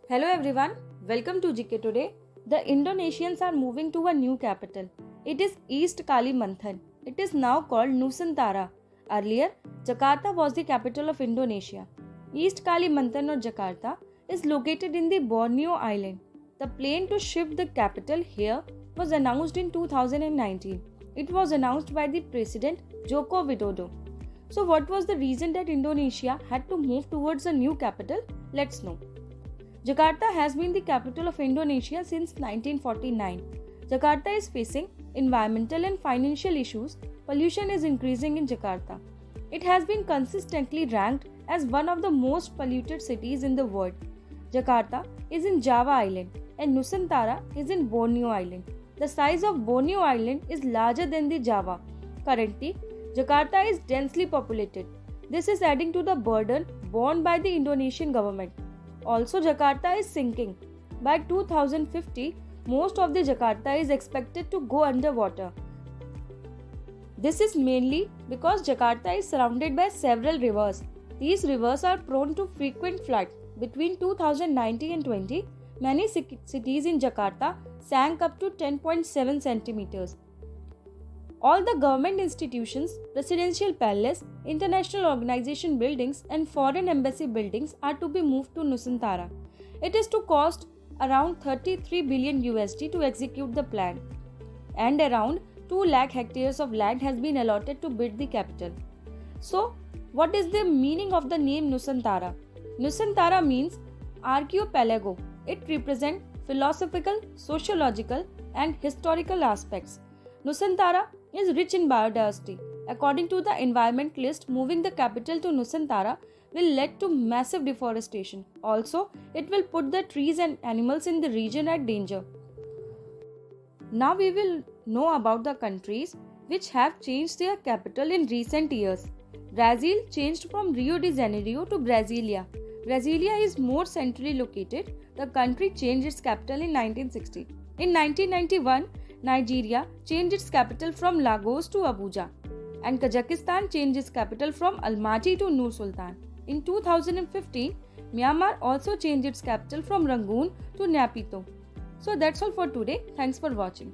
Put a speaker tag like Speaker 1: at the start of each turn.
Speaker 1: Hello everyone, welcome to GK Today. The Indonesians are moving to a new capital. It is East Kalimantan. It is now called Nusantara. Earlier, Jakarta was the capital of Indonesia. East Kalimantan or Jakarta is located in the Borneo Island. The plan to shift the capital here was announced in 2019. It was announced by the President Joko Widodo. So what was the reason that Indonesia had to move towards a new capital? Let's know. Jakarta has been the capital of Indonesia since 1949. Jakarta is facing environmental and financial issues. Pollution is increasing in Jakarta. It has been consistently ranked as one of the most polluted cities in the world. Jakarta is in Java Island and Nusantara is in Borneo Island. The size of Borneo Island is larger than the Java. Currently, Jakarta is densely populated. This is adding to the burden borne by the Indonesian government. Also, Jakarta is sinking. By 2050, most of the Jakarta is expected to go underwater. This is mainly because Jakarta is surrounded by several rivers. These rivers are prone to frequent flood. Between 2019 and 20, many cities in Jakarta sank up to 10.7 centimeters. All the government institutions, presidential palace, international organization buildings and foreign embassy buildings are to be moved to Nusantara. It is to cost around 33 billion USD to execute the plan, and around 2 lakh hectares of land has been allotted to build the capital. So, what is the meaning of the name Nusantara? Nusantara means archipelago. It represents philosophical, sociological and historical aspects. Nusantara is rich in biodiversity. According to the environmentalist, moving the capital to Nusantara will lead to massive deforestation. Also, it will put the trees and animals in the region at danger. Now we will know about the countries which have changed their capital in recent years. Brazil changed from Rio de Janeiro to Brasilia. Brasilia is more centrally located. The country changed its capital in 1960. In 1991, Nigeria changed its capital from Lagos to Abuja, and Kazakhstan changed its capital from Almaty to Nur Sultan. In 2015, Myanmar also changed its capital from Rangoon to Naypyidaw. So that's all for today. Thanks for watching.